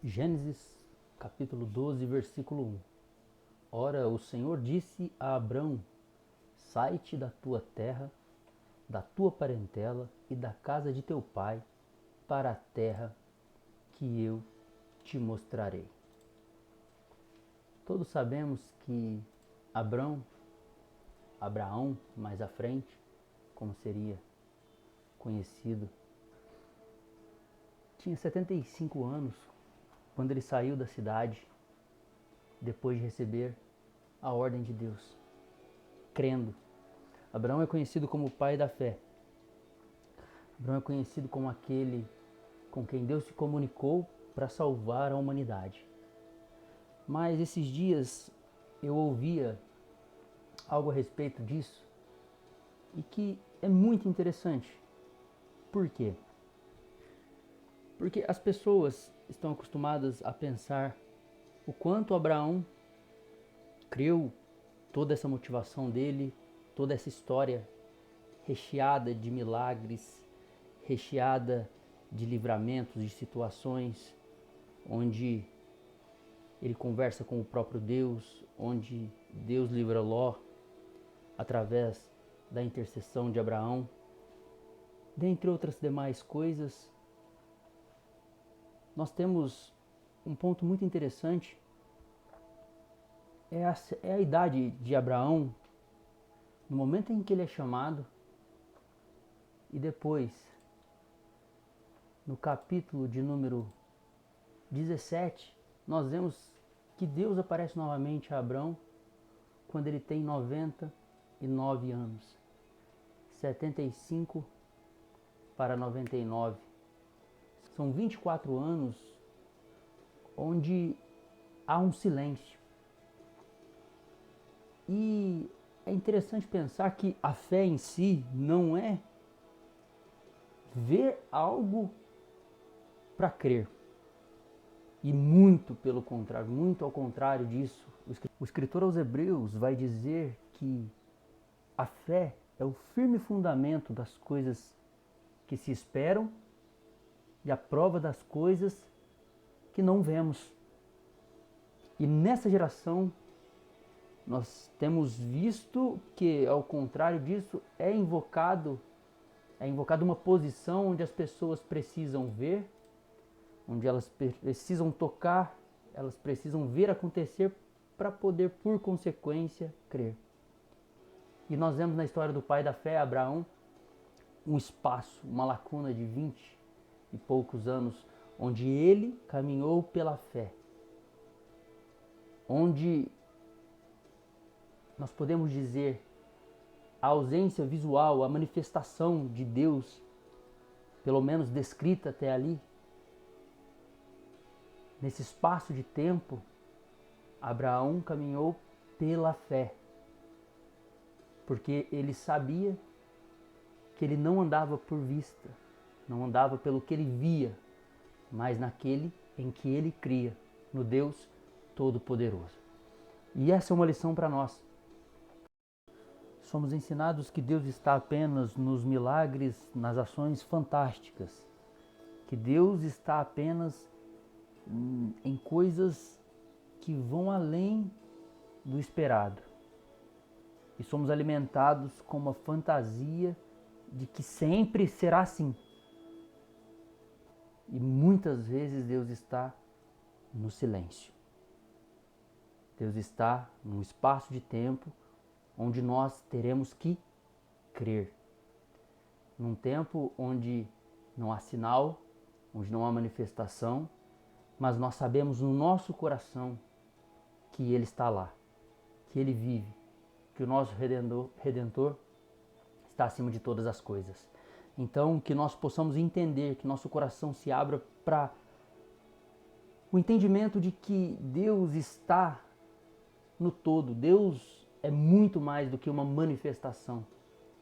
Gênesis capítulo 12, versículo 1. Ora, o Senhor disse a Abrão: Sai-te da tua terra, da tua parentela e da casa de teu pai, para a terra que eu te mostrarei. Todos sabemos que Abraão, mais à frente, como seria conhecido, tinha 75 anos quando ele saiu da cidade, depois de receber a ordem de Deus, crendo. Abraão é conhecido como o pai da fé. Abraão é conhecido como aquele com quem Deus se comunicou para salvar a humanidade. Mas esses dias eu ouvia algo a respeito disso e que é muito interessante. Por quê? Porque as pessoas estão acostumadas a pensar o quanto Abraão creu, toda essa motivação dele, toda essa história recheada de milagres, recheada de livramentos, de situações onde ele conversa com o próprio Deus, onde Deus livra Ló através da intercessão de Abraão, dentre outras demais coisas. Nós temos um ponto muito interessante, é a idade de Abraão, no momento em que ele é chamado, e depois, no capítulo de número 17, nós vemos que Deus aparece novamente a Abrão quando ele tem 99 anos. 75 para 99. São 24 anos onde há um silêncio. E é interessante pensar que a fé em si não é ver algo para crer. E muito pelo contrário, muito ao contrário disso. O escritor aos Hebreus vai dizer que a fé é o firme fundamento das coisas que se esperam e a prova das coisas que não vemos. E nessa geração nós temos visto que, ao contrário disso, é invocado uma posição onde as pessoas precisam ver, onde elas precisam tocar, elas precisam ver acontecer para poder, por consequência, crer. E nós vemos na história do pai da fé, Abraão, um espaço, uma lacuna de 20 e poucos anos, onde ele caminhou pela fé. Onde nós podemos dizer a ausência visual, a manifestação de Deus, pelo menos descrita até ali, nesse espaço de tempo, Abraão caminhou pela fé, porque ele sabia que ele não andava por vista, não andava pelo que ele via, mas naquele em que ele cria, no Deus Todo-Poderoso. E essa é uma lição para nós. Somos ensinados que Deus está apenas nos milagres, nas ações fantásticas, que Deus está apenas em coisas que vão além do esperado. E somos alimentados com uma fantasia de que sempre será assim. E muitas vezes Deus está no silêncio. Deus está num espaço de tempo onde nós teremos que crer. Num tempo onde não há sinal, onde não há manifestação, mas nós sabemos no nosso coração que Ele está lá, que Ele vive, que o nosso Redentor está acima de todas as coisas. Então, que nós possamos entender, que nosso coração se abra para o entendimento de que Deus está no todo. Deus é muito mais do que uma manifestação.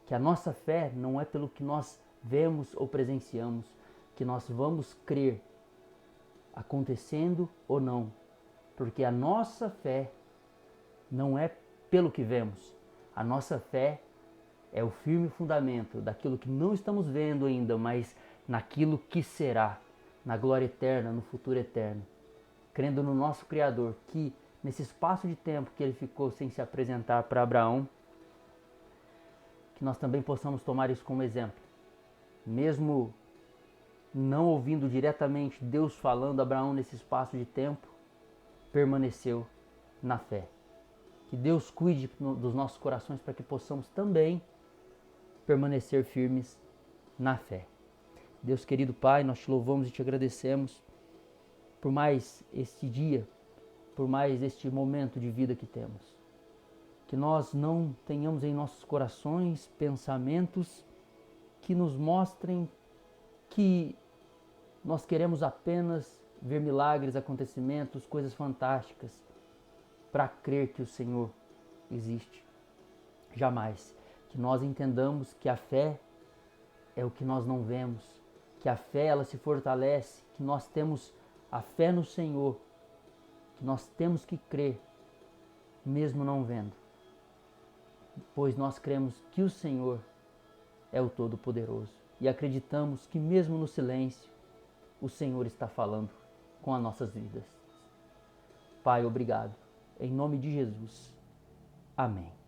Que a nossa fé não é pelo que nós vemos ou presenciamos, que nós vamos crer acontecendo ou não. Porque a nossa fé não é pelo que vemos. A nossa fé é o firme fundamento daquilo que não estamos vendo ainda, mas naquilo que será, na glória eterna, no futuro eterno. crendo no nosso Criador, que nesse espaço de tempo que ele ficou sem se apresentar para Abraão, que nós também possamos tomar isso como exemplo. Mesmo não ouvindo diretamente Deus falando, Abraão nesse espaço de tempo permaneceu na fé. Que Deus cuide dos nossos corações para que possamos também permanecer firmes na fé. Deus querido Pai, nós te louvamos e te agradecemos por mais este dia, por mais este momento de vida que temos. Que nós não tenhamos em nossos corações pensamentos que nos mostrem que nós queremos apenas ver milagres, acontecimentos, coisas fantásticas para crer que o Senhor existe. Jamais. Que nós entendamos que a fé é o que nós não vemos, que a fé ela se fortalece, que nós temos a fé no Senhor, que nós temos que crer, mesmo não vendo, pois nós cremos que o Senhor é o Todo-Poderoso e acreditamos que mesmo no silêncio, o Senhor está falando com as nossas vidas. Pai, obrigado. Em nome de Jesus. Amém.